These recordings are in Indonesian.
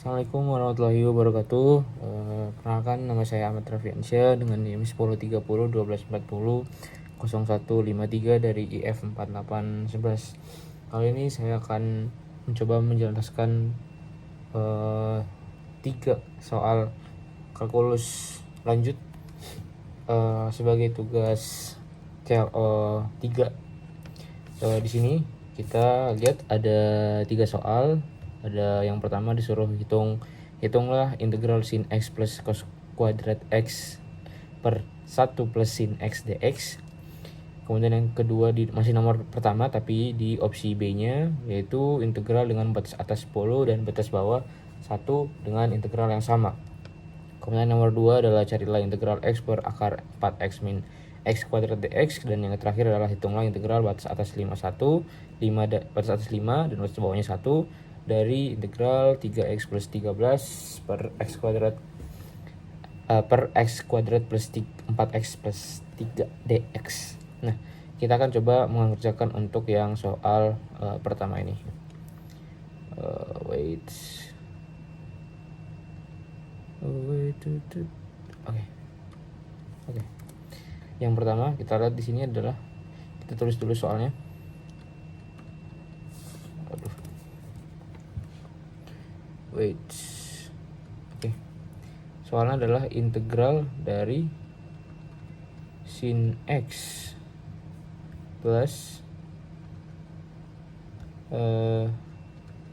Assalamualaikum warahmatullahi wabarakatuh. Perkenalkan, nama saya Ahmad Rafiansyah dengan NIM 1030 1240 0153 dari IF 4811. Kali ini saya akan mencoba menjelaskan 3 soal kalkulus lanjut sebagai tugas CLO 3. Di sini kita lihat ada 3 soal. Ada yang pertama disuruh hitunglah integral sin x plus cos kuadrat x per 1 plus sin x dx. Kemudian yang kedua masih nomor pertama tapi di opsi B-nya, yaitu integral dengan batas atas 10 dan batas bawah 1 dengan integral yang sama. Kemudian nomor 2 adalah carilah integral x per akar 4x min x kuadrat dx, dan yang terakhir adalah hitunglah integral batas atas 5 batas atas 5 dan batas bawahnya 1 dari integral 3x plus 13 per x kuadrat plus 4x plus 3 dx. Nah, kita akan coba mengerjakan untuk yang soal pertama ini. Oke. Yang pertama kita lihat di sini adalah, kita tulis dulu soalnya. Oke. Soalnya adalah integral dari sin x plus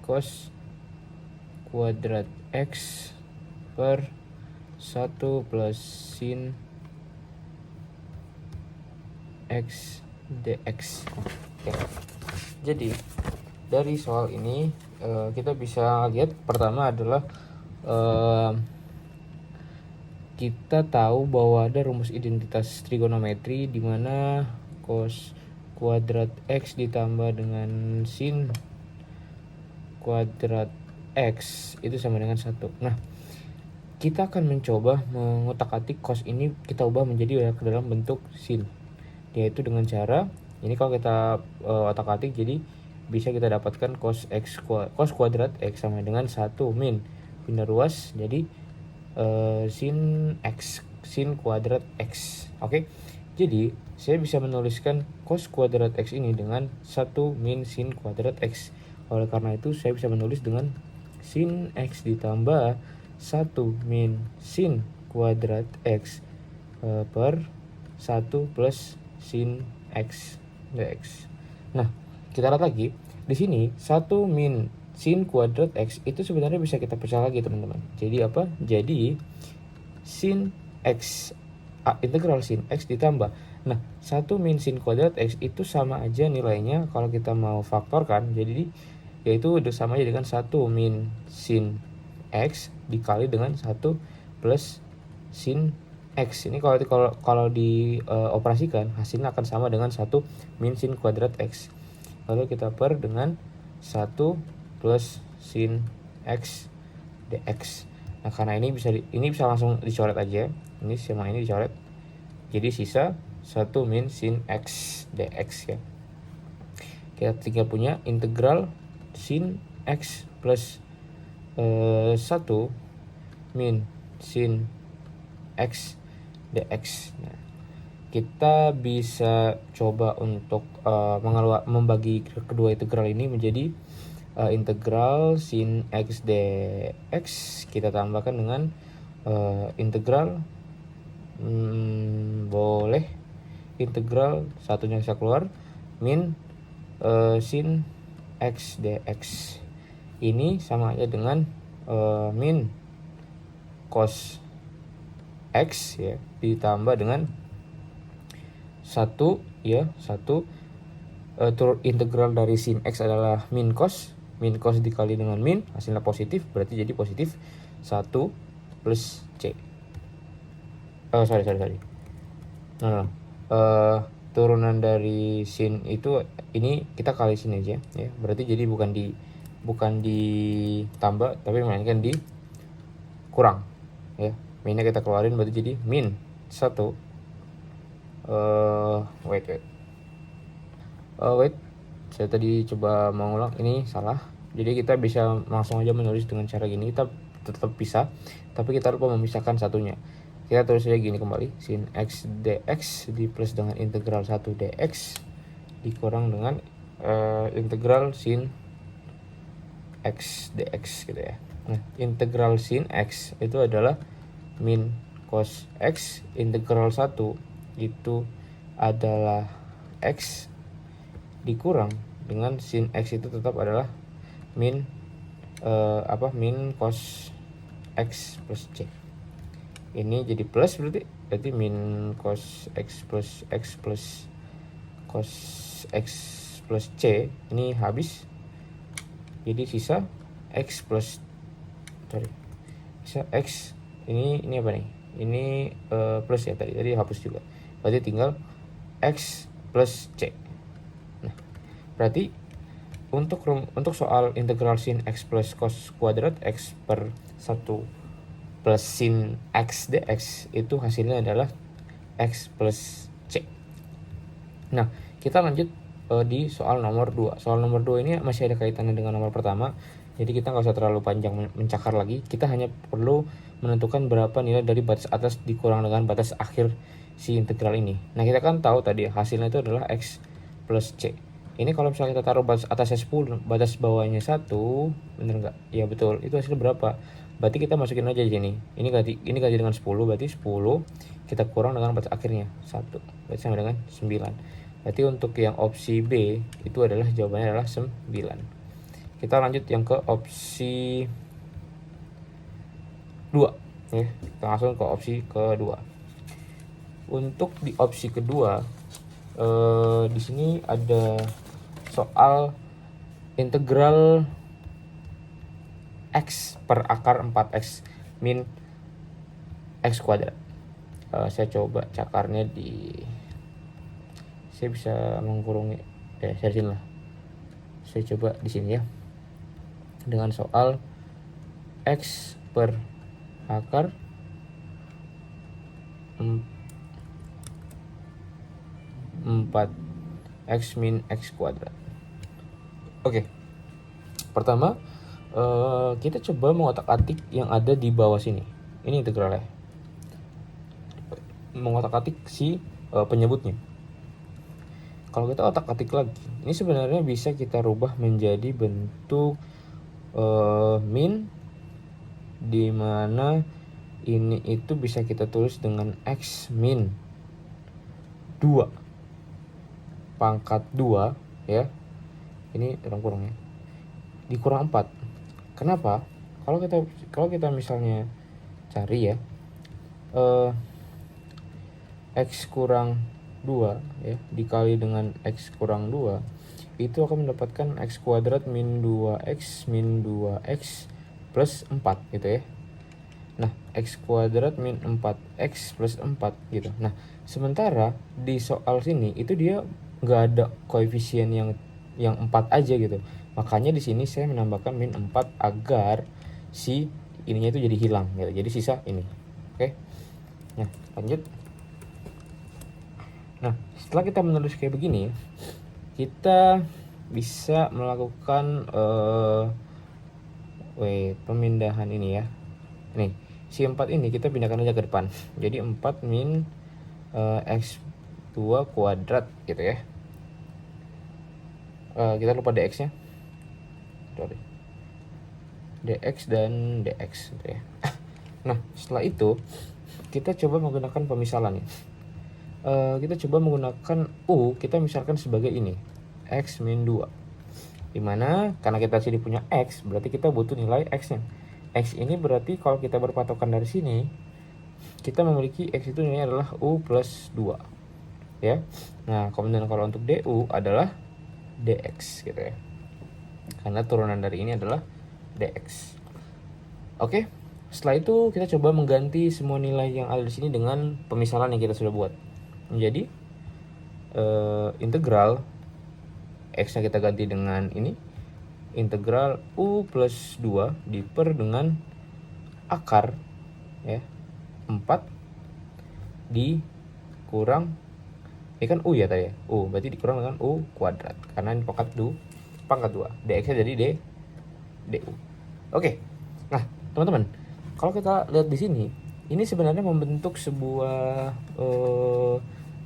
cos kuadrat x per 1 plus sin x dx. Oke. Jadi dari soal ini kita bisa lihat pertama adalah kita tahu bahwa ada rumus identitas trigonometri di mana cos kuadrat x ditambah dengan sin kuadrat x itu sama dengan 1. Nah, kita akan mencoba mengotak-atik cos ini kita ubah menjadi ke dalam bentuk sin, yaitu dengan cara ini. Kalau kita otak-atik, jadi bisa kita dapatkan cos kuadrat x sama dengan 1 min pindah ruas jadi sin kuadrat x. Oke. Jadi saya bisa menuliskan cos kuadrat x ini dengan 1 min sin kuadrat x. Oleh karena itu saya bisa menulis dengan sin x ditambah 1 min sin kuadrat x per 1 plus sin x dx. Nah, kita lihat lagi di sini 1 min sin kuadrat x itu sebenarnya bisa kita pecah lagi, teman-teman. Jadi apa? Jadi sin x integral sin x ditambah, nah 1 min sin kuadrat x itu sama aja nilainya kalau kita mau faktorkan, jadi yaitu sama aja dengan 1 min sin x dikali dengan 1 plus sin x. Ini kalau dioperasikan hasilnya akan sama dengan 1 min sin kuadrat x. Lalu kita per dengan 1 plus sin x dx. Nah, karena ini bisa langsung dicoret aja. Ini sama ini dicoret. Jadi sisa 1 min sin x dx ya. Kita tinggal punya integral sin x plus 1 min sin x dx. Nah, kita bisa coba untuk membagi kedua integral ini menjadi integral sin x dx kita tambahkan dengan integral boleh integral satunya bisa keluar min sin x dx. Ini sama aja dengan min cos x ya ditambah dengan 1 integral dari sin x adalah min cos dikali dengan min, hasilnya positif, berarti jadi positif 1 plus c. Turunan dari sin itu ini kita kali sini aja ya, berarti jadi bukan ditambah tapi melainkan dikurang ya. Minnya kita keluarin, berarti jadi min 1 wait saya tadi coba mengulang, ini salah. Jadi kita bisa langsung aja menulis dengan cara gini. Kita tetap pisah, tapi kita lupa memisahkan satunya. Kita tulis aja gini kembali, sin x dx di plus dengan integral 1 dx dikurang dengan integral sin x dx gitu ya. Nah, integral sin x itu adalah min cos x, integral 1 itu adalah x dikurang dengan sin x itu tetap adalah min min cos x plus c. Ini jadi plus berarti min cos x plus cos x plus c ini habis. Jadi sisa x plus sisa x ini apa nih? Ini plus ya tadi hapus juga. Berarti tinggal x plus c. Nah, berarti untuk soal integral sin x plus cos kuadrat x per 1 plus sin x dx itu hasilnya adalah x plus c. Nah, kita lanjut di soal nomor 2. Soal nomor 2 ini masih ada kaitannya dengan nomor pertama. Jadi kita nggak usah terlalu panjang mencakar lagi. Kita hanya perlu menentukan berapa nilai dari batas atas dikurang dengan batas akhir si integral ini. Nah, kita kan tahu tadi hasilnya itu adalah x plus c. Ini kalau misalnya kita taruh batas atasnya 10, batas bawahnya 1, bener nggak? Ya betul, itu hasilnya berapa? Berarti kita masukin aja di sini. Ini ganti dengan 10, berarti 10 kita kurang dengan batas akhirnya 1. Berarti sama dengan 9. Berarti untuk yang opsi B itu adalah jawabannya adalah 9. Kita lanjut yang ke opsi 2 ya. Kita langsung ke opsi kedua. Untuk di opsi kedua di sini ada soal integral x per akar 4x min x kuadrat. Saya coba cakarnya saya bisa mengkurungi saya sini lah. Saya coba di sini ya. Dengan soal x per akar 4x min x kuadrat. Oke. Pertama, kita coba mengotak-atik yang ada di bawah sini. Ini integralnya. Mengotak-atik si penyebutnya. Kalau kita otak-atik lagi, ini sebenarnya bisa kita rubah menjadi bentuk min, di mana ini itu bisa kita tulis dengan x min 2 pangkat 2 ya. Ini dalam kurung ya. Dikurang 4. Kenapa? Kalau kita misalnya cari ya x kurang 2 ya dikali dengan x kurang 2 itu akan mendapatkan x kuadrat min 2x min 2x plus 4 gitu ya. Nah, x kuadrat min 4x plus 4 gitu. Nah, sementara di soal sini itu dia nggak ada koefisien yang 4 aja gitu. Makanya di sini saya menambahkan min 4 agar si ininya itu jadi hilang gitu. Jadi sisa ini. Oke. Nah, lanjut. Nah, setelah kita menulis kayak begini, kita bisa melakukan pemindahan ini ya. Nih, si 4 ini kita pindahkan aja ke depan. Jadi 4 min x2 kuadrat gitu ya. Kita lupa dx-nya. Dx dan dx gitu ya. Nah, setelah itu kita coba menggunakan pemisalan ya. Kita coba menggunakan u, kita misalkan sebagai ini x min 2, dimana karena kita sini punya x berarti kita butuh nilai x nya. X ini berarti kalau kita berpatokan dari sini kita memiliki x itu nilainya adalah u plus 2 ya. Nah, kemudian kalau untuk du adalah dx gitu ya, karena turunan dari ini adalah dx. Oke, setelah itu kita coba mengganti semua nilai yang ada di sini dengan pemisalan yang kita sudah buat. Menjadi integral x-nya kita ganti dengan ini, integral u plus 2 diper dengan akar ya 4 dikurang, ini kan u ya tadi ya, u berarti dikurang dengan u kuadrat karena ini pangkat 2, dx nya jadi DU. Oke. Nah, teman-teman, kalau kita lihat di sini, ini sebenarnya membentuk sebuah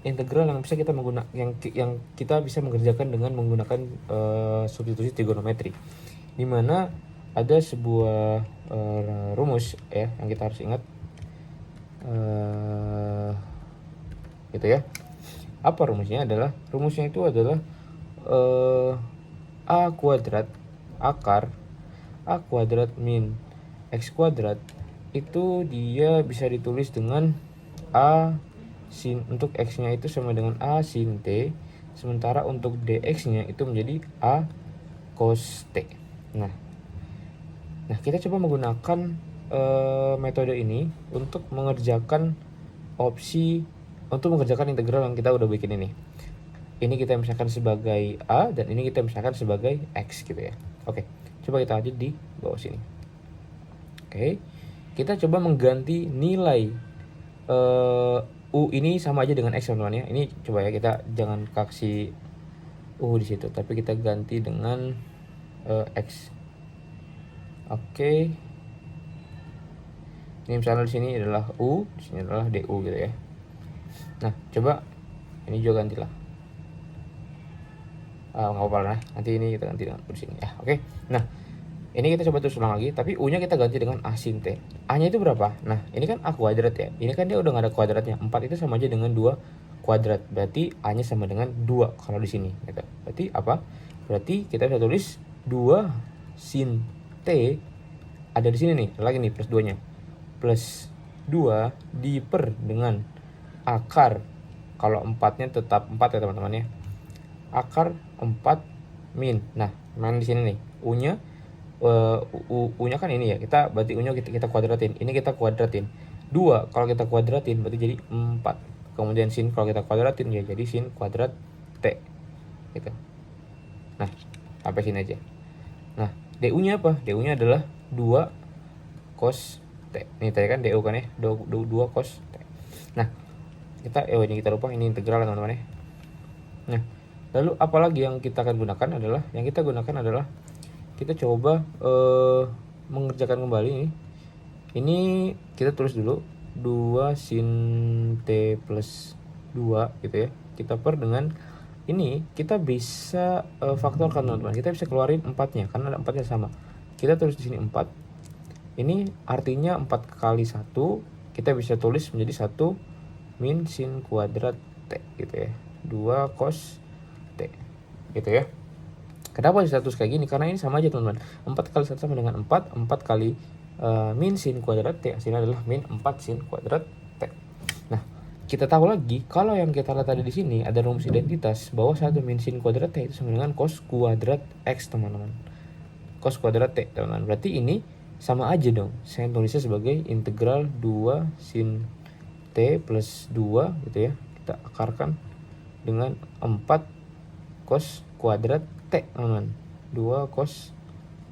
integral yang bisa kita menggunakan yang kita bisa mengerjakan dengan menggunakan substitusi trigonometri, di mana ada sebuah rumus ya yang kita harus ingat, gitu ya. Apa rumusnya? Rumusnya itu adalah a kuadrat akar a kuadrat min x kuadrat itu dia bisa ditulis dengan a sin, untuk x-nya itu sama dengan a sin t, sementara untuk dx-nya itu menjadi a cos t. Nah, kita coba menggunakan metode ini untuk mengerjakan integral yang kita udah bikin ini. Ini kita misalkan sebagai a dan ini kita misalkan sebagai x gitu ya. Oke, coba kita aja di bawah sini. Oke, kita coba mengganti nilai u ini sama aja dengan x teman-teman ya. Ini coba ya, kita jangan kasih u di situ, tapi kita ganti dengan x. Oke. Ini misalnya di sini adalah u, di sini adalah du gitu ya. Nah, coba ini juga gantilah. Nggak apa-apa lah, nanti ini kita ganti dengan u di sini ya. Oke. Nah, ini kita coba terus ulang lagi, tapi u-nya kita ganti dengan a sin t. A-nya itu berapa? Nah, ini kan a kuadrat ya. Ini kan dia udah nggak ada kuadratnya. 4 itu sama aja dengan 2 kuadrat. Berarti a-nya sama dengan 2 kalau di sini gitu. Berarti apa? Berarti kita bisa tulis 2 sin t ada di sini nih, lagi nih plus 2-nya. Plus 2 diper dengan akar, kalau 4-nya tetap 4 ya teman-teman ya. Akar 4 min. Nah, main di sini nih. U-nya U-nya kan ini ya. Berarti U-nya kita kuadratin. Ini kita kuadratin. 2 kalau kita kuadratin berarti jadi 4. Kemudian sin kalau kita kuadratin ya jadi sin kuadrat T. Gitu. Nah, sampai sini aja. Nah, DU-nya apa? DU-nya adalah 2 cos T. Ini tadi kan DU kan ya, 2 cos T. Nah, ini kita lupa, ini integral teman-teman ya. Nah, lalu apalagi yang kita akan gunakan adalah, kita coba mengerjakan kembali ini. Ini kita tulis dulu 2 sin T plus 2 gitu ya. Kita per dengan ini, kita bisa faktorkan teman-teman. Kita bisa keluarin 4-nya karena ada 4-nya sama. Kita tulis di sini 4. Ini artinya 4 kali 1, kita bisa tulis menjadi 1 min sin kuadrat T gitu ya. 2 cos T gitu ya. Kenapa bisa tulis kayak gini? Karena ini sama aja teman-teman. 4 kali 1 sama dengan 4. 4 kali min sin kuadrat T hasilnya adalah min 4 sin kuadrat T. Nah, kita tahu lagi kalau yang kita lihat tadi di sini ada rumus identitas bahwa 1 min sin kuadrat T itu sama dengan cos kuadrat X teman-teman. Cos kuadrat T teman-teman. Berarti ini sama aja dong. Saya tulisnya sebagai integral 2 sin T plus 2 gitu ya. Kita akarkan dengan 4 cos kuadrat T teman-teman. 2 cos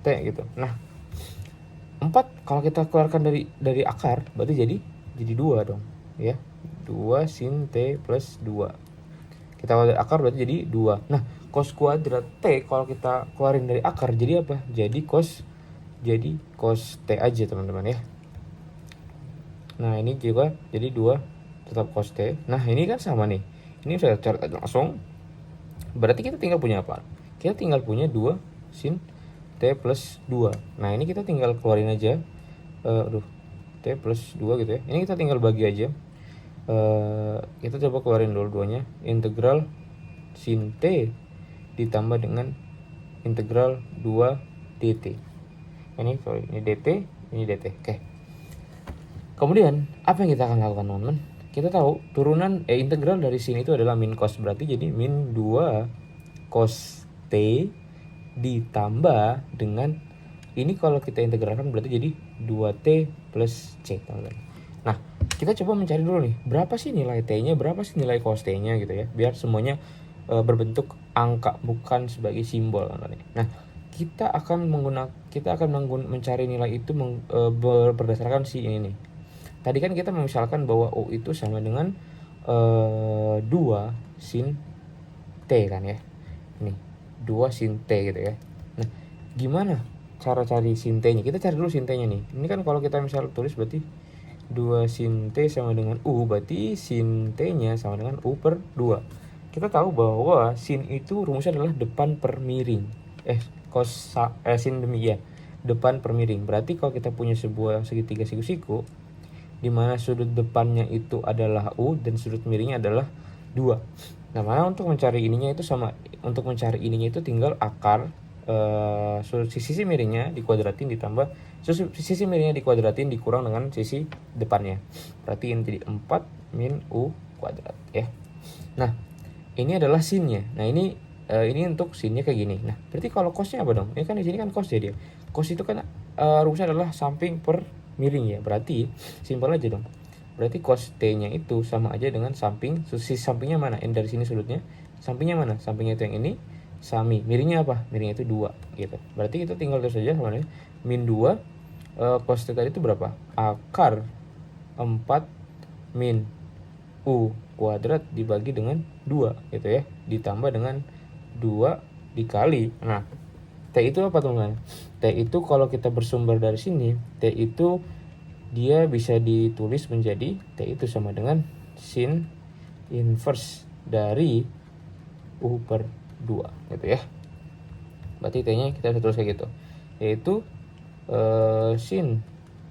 T gitu. Nah, 4 kalau kita keluarkan dari akar berarti jadi 2 dong ya. 2 sin T plus 2. Kita keluar dari akar berarti jadi 2. Nah, cos kuadrat T kalau kita keluarin dari akar jadi apa? Jadi cos T aja teman-teman ya. Nah, ini juga jadi 2 tetap cos T. Nah, ini kan sama nih. Ini saya catat langsung. Berarti kita tinggal punya apa? Kita tinggal punya 2 sin T plus 2. Nah, ini kita tinggal keluarin aja. T plus 2 gitu ya. Ini kita tinggal bagi aja. Kita coba keluarin dulu duanya. Integral sin T ditambah dengan integral 2 dt. Ini dt, ini dt. Oke. Kemudian apa yang kita akan lakukan teman-teman? Kita tahu turunan integral dari sini itu adalah min cos, berarti jadi min 2 cos T ditambah dengan ini kalau kita integralkan berarti jadi 2T plus C teman-teman. Nah, kita coba mencari dulu nih berapa sih nilai T-nya, berapa sih nilai cos T-nya gitu ya, biar semuanya berbentuk angka bukan sebagai simbol teman-teman. Nah, kita akan mencari nilai itu berdasarkan si ini nih. Tadi kan kita memisalkan bahwa U itu sama dengan 2 sin T kan ya. Ini 2 sin T gitu ya. Nah, gimana cara cari sin t-nya. Kita cari dulu sin t-nya nih. Ini kan kalau kita misal tulis berarti 2 sin t sama dengan u, berarti sin t-nya sama dengan u per 2. Kita tahu bahwa sin itu rumusnya adalah depan per miring. Sin demi ya, depan per miring. Berarti kalau kita punya sebuah segitiga siku-siku di mana sudut depannya itu adalah u dan sudut miringnya adalah 2. Nah, mana untuk mencari ininya itu tinggal akar sisi miringnya dikuadratin ditambah sisi miringnya dikuadratin dikurang dengan sisi depannya. Berarti ini jadi 4 min u kuadrat ya. Nah, ini adalah sinnya. Nah, ini untuk sinnya kayak gini. Nah, berarti kalau cosnya apa dong? Ini kan di sini kan cos ya dia. Cos itu kan rumusnya adalah samping per miring ya. Berarti simpel aja dong. Berarti cos t-nya itu sama aja dengan samping. Sisi sampingnya mana? Dari sini sudutnya. Sampingnya mana? Sampingnya itu yang ini. Sami. Miringnya apa? Miringnya itu 2 gitu. Berarti kita tinggal terus saja sama min 2 cos t tadi itu berapa? Akar 4 min u kuadrat dibagi dengan 2 gitu ya. Ditambah dengan 2 dikali. Nah, T itu apa teman-teman? T itu kalau kita bersumber dari sini, T itu dia bisa ditulis menjadi T itu sama dengan sin inverse dari U per 2 gitu ya. Berarti T-nya kita bisa tulis kayak gitu. Yaitu sin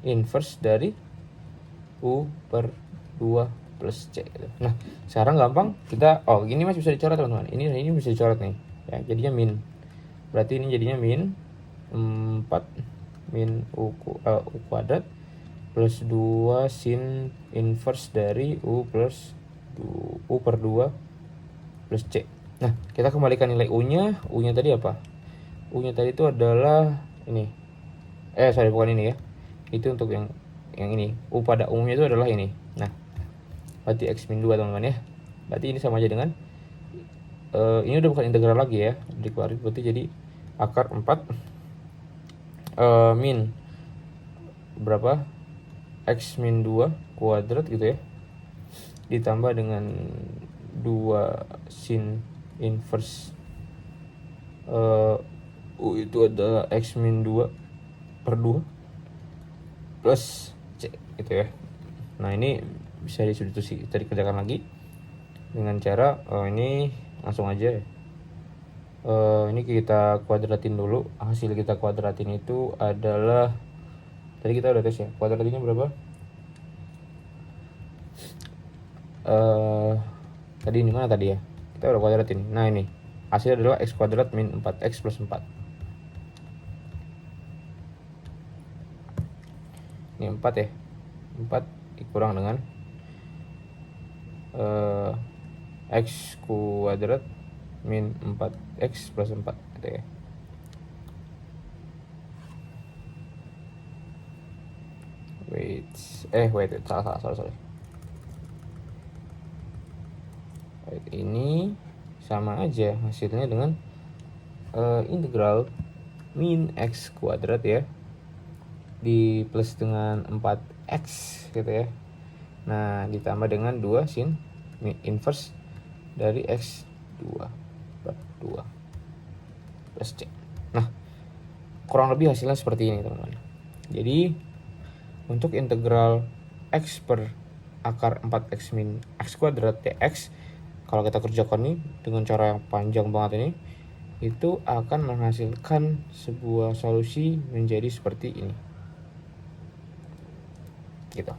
inverse dari U per 2 plus C gitu. Nah, sekarang gampang kita gini masih bisa dicoret teman-teman. Ini bisa dicoret nih. Ya, jadinya min. Berarti ini jadinya min 4 min U kuadrat plus 2 sin inverse dari U per 2 plus C. Nah, kita kembalikan nilai U-nya. U-nya tadi apa? U-nya tadi itu adalah ini. Bukan ini ya. Itu untuk yang ini. U pada umumnya itu adalah ini. Nah, berarti X min 2 teman-teman ya. Berarti ini sama aja dengan ini udah bukan integral lagi ya. Dikeluarin berarti jadi akar 4 min berapa? X min 2 kuadrat gitu ya. Ditambah dengan 2 sin inverse U itu adalah X min 2 per 2 plus C gitu ya. Nah, ini bisa disubstitusi, kita dikerjakan lagi dengan cara ini langsung aja ya. Ini kita kuadratin dulu. Hasil kita kuadratin itu adalah tadi kita udah tes ya. Kuadratinnya berapa? Tadi ini mana tadi ya? Kita udah kuadratin. Nah, ini hasilnya adalah x kuadrat min 4x plus 4. Ini 4 ya. 4 dikurang dengan x kuadrat min 4x plus 4 gitu ya. Wait, salah. Ini sama aja hasilnya dengan integral min x kuadrat ya di plus dengan 4x gitu ya. Nah, ditambah dengan 2 sin inverse dari x 2 per 2 plus C. Nah, kurang lebih hasilnya seperti ini teman-teman. Jadi untuk integral x per akar 4x min x kuadrat dx, kalau kita kerjakan nih dengan cara yang panjang banget ini, itu akan menghasilkan sebuah solusi menjadi seperti ini gitu.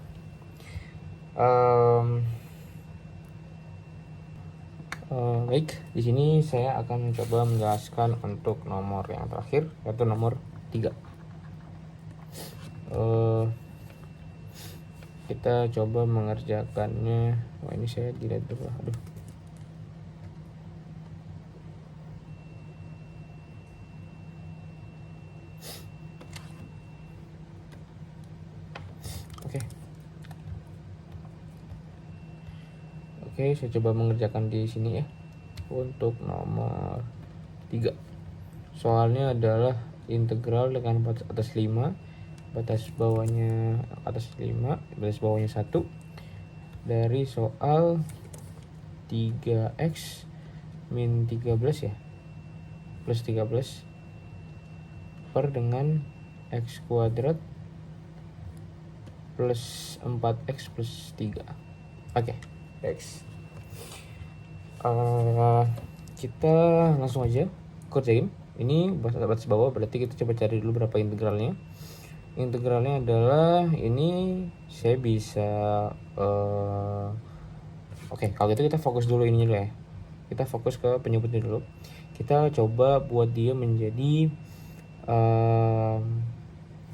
Baik, di sini saya akan mencoba menjelaskan untuk nomor yang terakhir, yaitu nomor 3. Kita coba mengerjakannya. Ini saya tidak berapa. Oke, saya coba mengerjakan di sini ya. Untuk nomor 3. Soalnya adalah integral dengan batas atas 5, batas bawahnya atas 5, batas bawahnya 1 dari soal 3x min 13 ya. Plus 13 per dengan x kuadrat plus 4x plus 3. Oke, x. Kita langsung aja kerjain. Ini batas bawah, berarti kita coba cari dulu berapa integralnya. Integralnya adalah ini saya bisa oke, kalau gitu kita fokus dulu ini dulu ya. Kita fokus ke penyebutnya dulu. Kita coba buat dia menjadi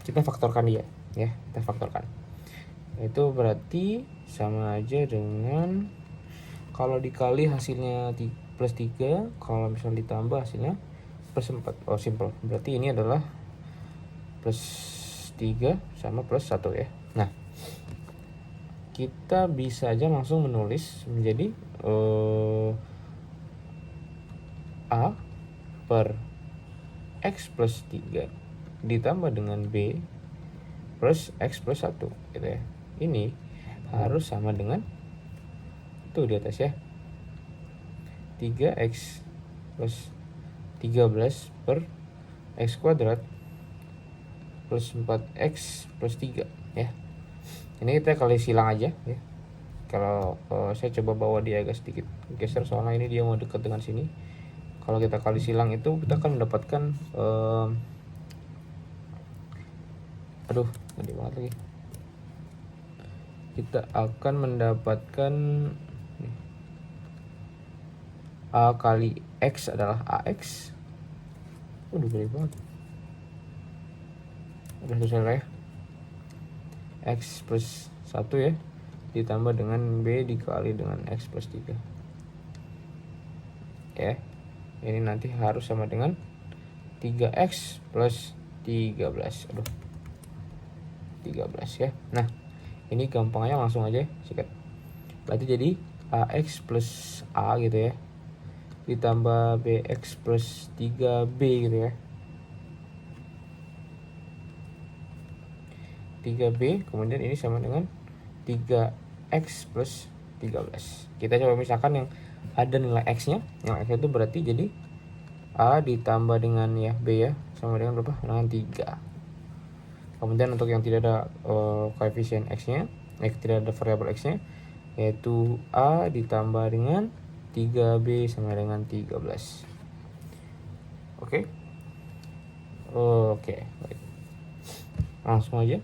kita faktorkan dia ya, kita faktorkan. Itu berarti sama aja dengan kalau dikali hasilnya plus 3, kalau misalnya ditambah hasilnya plus 4. Oh, simple. Berarti ini adalah plus 3 sama plus 1 ya. Nah, kita bisa aja langsung menulis menjadi A per X plus 3 ditambah dengan B plus X plus 1 gitu ya. Ini harus sama dengan tuh di atas ya, 3X plus 13 per X kuadrat plus 4X plus 3 ya. Ini kita kali silang aja ya. Kalau saya coba bawa dia agak sedikit geser, soalnya ini dia mau dekat dengan sini. Kalau kita kali silang itu kita akan mendapatkan aduh gede banget lagi. Kita akan mendapatkan A kali X adalah AX. Udah gede banget. Udah selesai ya. X plus 1 ya, ditambah dengan B dikali dengan X plus 3 ya. Ini nanti harus sama dengan 3X plus 13. Aduh, 13 ya. Nah, ini gampangnya langsung aja sikat. Berarti jadi AX plus A gitu ya, ditambah BX plus 3B gitu ya. 3B, kemudian ini sama dengan 3X plus 13. Kita coba misalkan yang ada nilai X-nya, yang X itu berarti jadi A ditambah dengan ya B ya, sama dengan berapa? Dengan 3. Kemudian untuk yang tidak ada koefisien X-nya, tidak ada variabel X-nya, yaitu A ditambah dengan 3B sama dengan 13. Oke? Oke, baik. Langsung aja.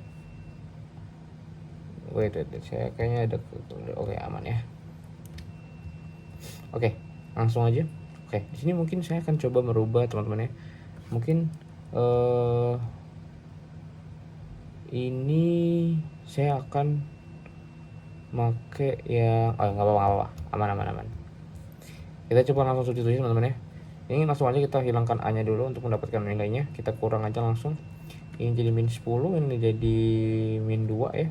Wait, saya kayaknya ada. Oke, aman ya. Oke, langsung aja. Oke, di sini mungkin saya akan coba merubah teman-teman ya. Mungkin ini saya akan make yang nggak apa-apa, aman. Kita coba langsung substitusi teman-teman ya. Ini langsung aja kita hilangkan A nya dulu untuk mendapatkan nilainya. Kita kurang aja langsung. Ini jadi min 10, ini jadi min 2 ya.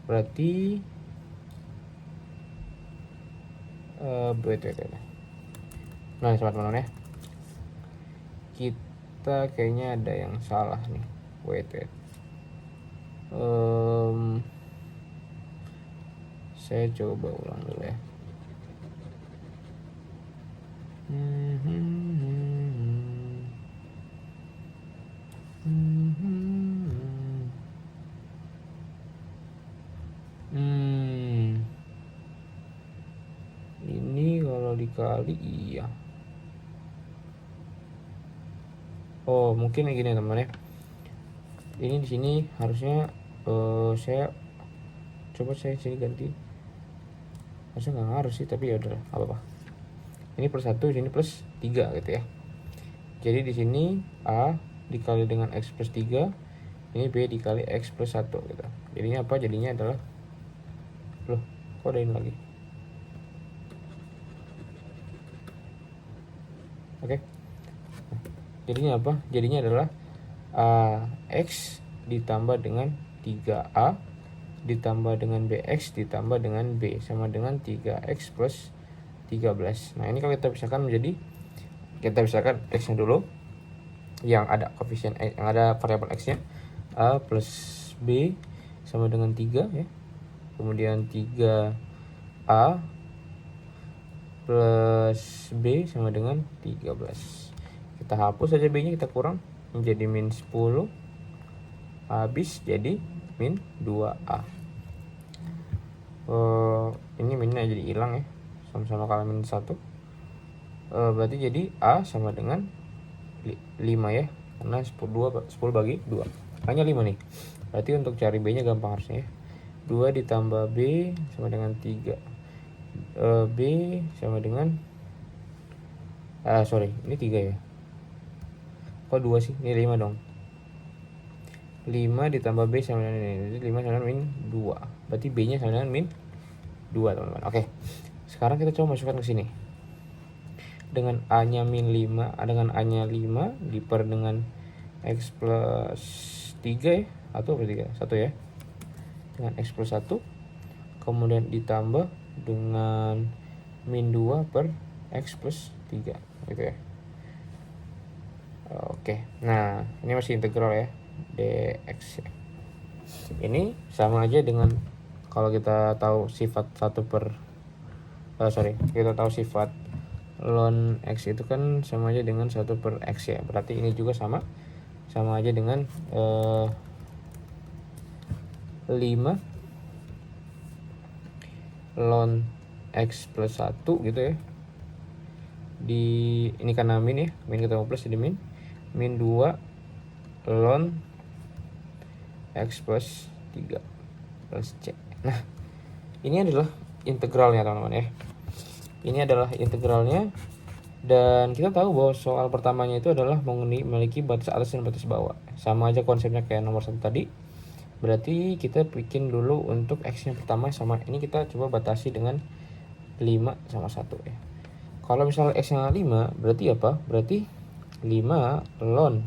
Berarti nah teman-teman ya, kita kayaknya ada yang salah nih. Wait. Saya coba ulang dulu ya. Ini kalau dikali iya. Oh, mungkin kayak gini teman ya. Ini di sini harusnya saya coba sini ganti. Harusnya nggak harus sih, tapi ya udah apa-apa. Ini plus 1, sini plus 3 gitu ya. Jadi di sini A dikali dengan X plus 3, ini B dikali X plus 1 gitu. Jadinya apa? Jadinya adalah, loh kok ada ini lagi. Oke. Jadinya apa? Jadinya adalah X ditambah dengan 3A ditambah dengan BX ditambah dengan B sama dengan 3X plus 13. Nah, ini kalau kita pisahkan menjadi, kita pisahkan X-nya dulu yang ada koefisien X, yang ada variabel X-nya, A plus B sama dengan 3 ya. Kemudian 3A plus B sama dengan 13. Kita hapus saja B-nya, kita kurang menjadi min 10, habis jadi min 2A. Ini minnya jadi hilang ya, sama-sama kalah min 1. Berarti jadi A sama dengan 5 ya, karena 10 bagi 2 hanya 5 nih. Berarti untuk cari B nya gampang harusnya ya. 2 ditambah B sama dengan 3. B sama dengan ini 3 ya, kok 2 sih, ini 5 dong. 5 ditambah B sama dengan ini, jadi 5 sama dengan min 2. Berarti B nya sama dengan min 2 teman-teman. Oke, sekarang kita coba masukkan ke sini. Dengan A nya min 5, dengan A nya 5 diper dengan X plus 3 ya, atau berarti 1 ya, dengan X plus 1, kemudian ditambah dengan min 2 per X plus 3 gitu ya. Oke, nah ini masih integral ya, dx ya. Ini sama aja dengan kalau kita tahu sifat 1 per kita tahu sifat ln x itu kan sama aja dengan 1 per x ya. Berarti ini juga sama aja dengan 5 ln x plus 1 gitu ya. Ini karena min ya, min ketemu plus jadi min 2 ln x plus 3 plus c. Nah, ini adalah integralnya teman-teman ya. Ini adalah integralnya, dan kita tahu bahwa soal pertamanya itu adalah memiliki batas atas dan batas bawah. Sama aja konsepnya kayak nomor 1 tadi. Berarti kita bikin dulu untuk x yang pertama sama ini, kita coba batasi dengan 5 sama 1 ya. Kalau misalnya x yang 5 berarti apa? Berarti 5 ln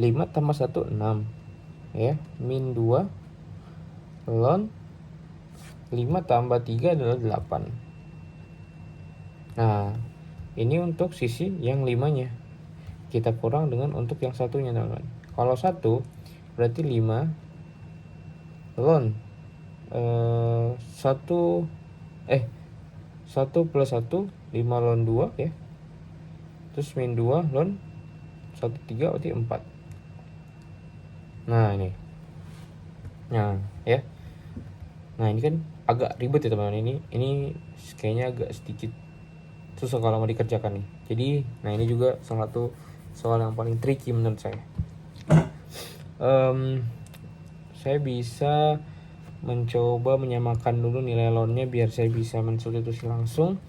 5 tambah 1 6 ya, min 2 ln 5 tambah 3 adalah 8. Nah, ini untuk sisi yang 5-nya. Kita kurang dengan untuk yang satunya teman-teman. Kalau 1 berarti 5 ln 1 plus 1 5 ln 2 ya. Terus min 2 ln 1 3 berarti 4. Nah, ini. Nah, ya. Nah, ini kan agak ribet ya teman-teman. Ini kayaknya agak sedikit susah kalau mau dikerjakan nih. Jadi, nah ini juga salah satu soal yang paling tricky menurut saya. Saya bisa mencoba menyamakan dulu nilai ln-nya biar saya bisa mensubstitusi langsung.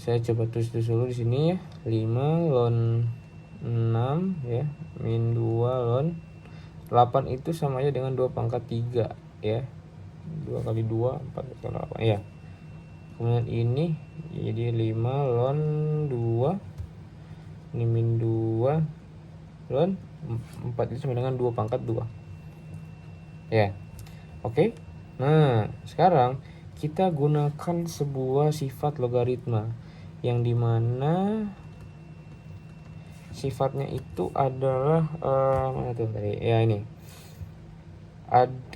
Saya coba tulis dulu di sini ya. 5 ln 6 ya, min 2 ln 8 itu sama aja dengan 2 pangkat 3 ya. 2 kali 2 4 kali 8 ya. Kemudian ini jadi 5 ln 2, ini min 2 ln 4 itu sama dengan 2 pangkat 2 ya. Oke. Nah, sekarang kita gunakan sebuah sifat logaritma yang dimana sifatnya itu adalah mana tuh tadi ya, ini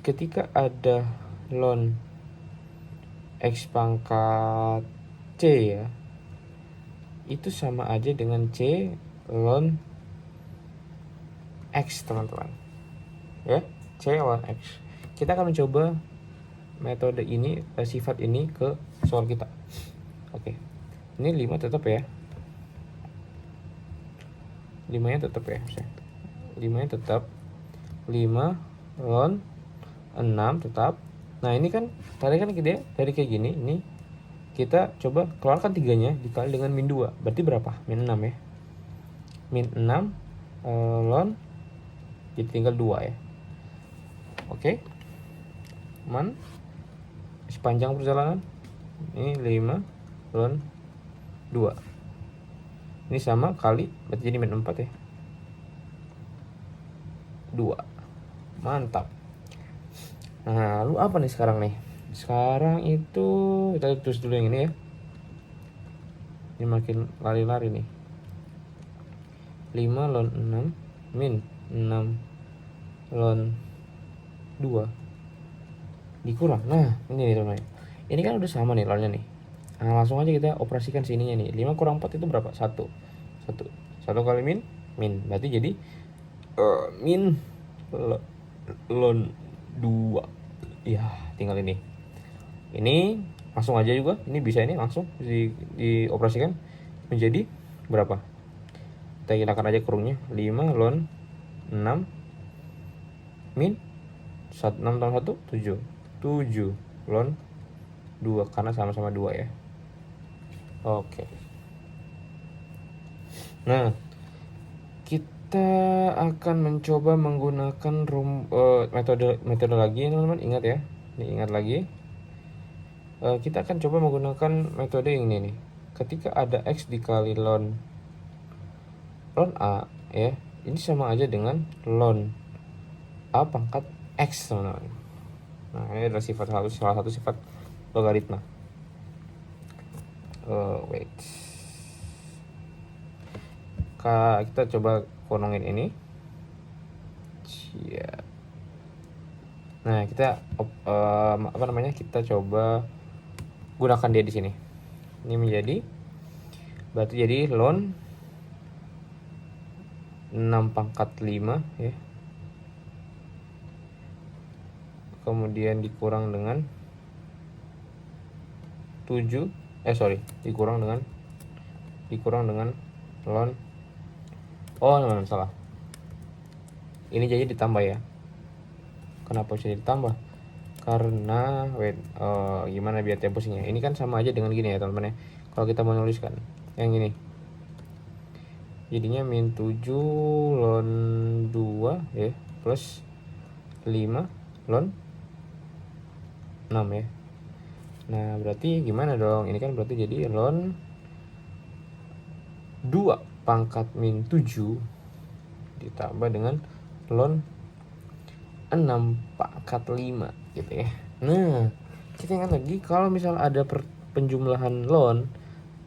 ketika ada ln x pangkat c ya, itu sama aja dengan c ln x teman-teman ya, c ln x. Kita akan mencoba metode ini, sifat ini ke soal kita. Oke, ini 5 tetap ya, 5-nya tetap ya, 5-nya tetap 5 ln 6 tetap. Nah, ini kan tadi kan kita dari kayak gini, ini kita coba keluarkan 3-nya dikali dengan min 2. Berarti berapa? Min 6 ya. Min 6 ln jadi tinggal 2 ya. Oke. Sepanjang perjalanan ini 5 ln 2. Ini sama kali, berarti jadi min 4 ya. 2. Mantap. Nah, lalu apa nih sekarang nih? Sekarang itu kita tulis dulu yang ini ya. Ini makin lari-lari nih. 5 ln 6 min 6 ln 2 dikurang. Nah, ini nih teman-teman. Ini kan udah sama nih ln-nya nih. Nah, langsung aja kita operasikan sininya nih. 5 kurang 4 itu berapa? 1 kali min min. Berarti jadi min ln 2. Ya, tinggal ini. Ini langsung aja juga, ini bisa ini langsung dioperasikan menjadi berapa? Kita hilangkan aja kurungnya. 5 ln 6 min 6 tambah 1 7. 7 ln 2 karena sama-sama 2 ya. Oke. Nah, kita akan mencoba menggunakan metode lagi teman-teman. Ingat ya, ini ingat lagi. Kita akan coba menggunakan metode ini nih. Ketika ada x dikali ln a ya, ini sama aja dengan ln a pangkat x teman-teman. Nah, ini adalah salah satu sifat logaritma. Wait. Kita coba konongin ini. Nah, kita kita coba gunakan dia di sini. Ini menjadi berarti jadi ln 6 pangkat 5 ya. Kemudian dikurang dengan 7 dikurang dengan ln teman-teman salah. Ini jadi ditambah ya. Kenapa bisa ditambah? Karena gimana biar posisinya. Ini kan sama aja dengan gini ya teman-teman ya. Kalau kita menuliskan yang ini, jadinya min 7 ln 2 ya plus 5 ln 6 ya. Nah, berarti gimana dong? Ini kan berarti jadi ln 2 pangkat min 7 ditambah dengan ln 6 pangkat 5 gitu ya. Nah, kita ingat lagi kalau misal ada penjumlahan ln,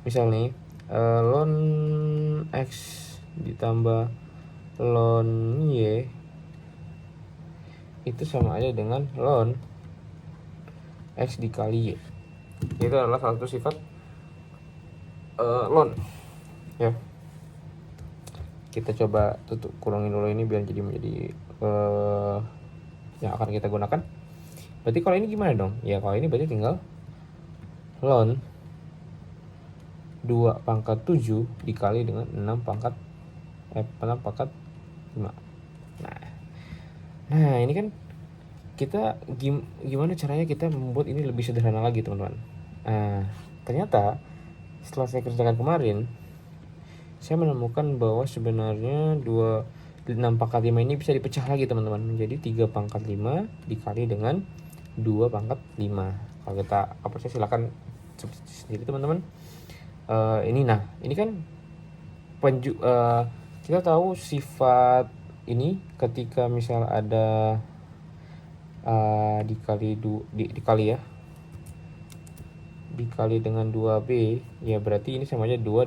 misal nih ln x ditambah ln y itu sama aja dengan ln x dikali y. Itu adalah salah satu sifat ln ya. Kita coba kurangin dulu ini biar menjadi yang akan kita gunakan. Berarti kalau ini gimana dong? Ya kalau ini berarti tinggal ln 2 pangkat 7 dikali dengan 6 pangkat 5. Nah ini kan kita gimana caranya kita membuat ini lebih sederhana lagi teman-teman. Nah, ternyata setelah saya kerjakan kemarin, saya menemukan bahwa sebenarnya 6 pangkat 5 ini bisa dipecah lagi teman-teman menjadi 3 pangkat 5 dikali dengan 2 pangkat 5. Kalau kita saya silakan sendiri teman-teman. Ini kan kita tahu sifat ini ketika misal ada dikali dengan 2b ya, berarti ini sama aja 2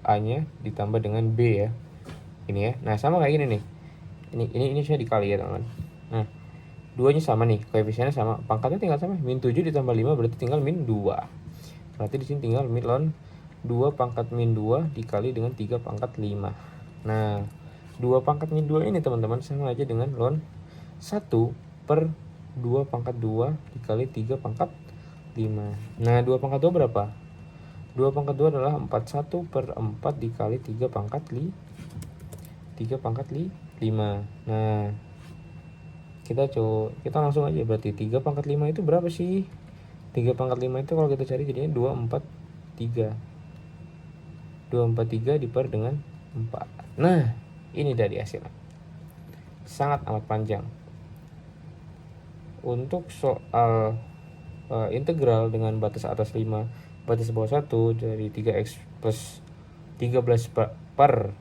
a nya ditambah dengan b ya. Ini ya. Nah, sama kayak gini nih. Ini saya dikali ya, teman-teman. Nah, 2-nya sama nih, koefisiennya sama. Pangkatnya tinggal sama. Min 7 ditambah 5 berarti tinggal min 2. Berarti di sini tinggal min ln 2 pangkat min 2 dikali dengan 3 pangkat 5. Nah, 2 pangkat min 2 ini teman-teman sama aja dengan ln 1 per 2 pangkat 2 dikali 3 pangkat 5. Nah, 2 pangkat 2 berapa? 2 pangkat 2 adalah 41 per 4 dikali 3 pangkat 5. Nah, kita langsung aja, berarti 3 pangkat 5 itu berapa sih? 3 pangkat 5 itu kalau kita cari jadinya 243. 243 diper dengan 4. Nah, ini dari hasilnya. Sangat amat panjang. Untuk soal integral dengan batas atas 5, batas bawah 1 dari 3x plus 13 per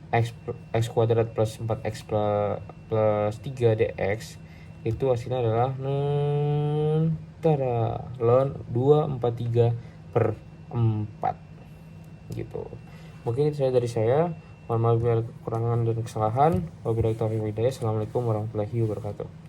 x kuadrat plus 4x plus 3 dx, itu hasilnya adalah ln 243 per 4 gitu. Mungkin itu dari saya. Mohon maaf bila kekurangan dan kesalahan. Wabillahi taufiq wal hidayah. Assalamualaikum warahmatullahi wabarakatuh.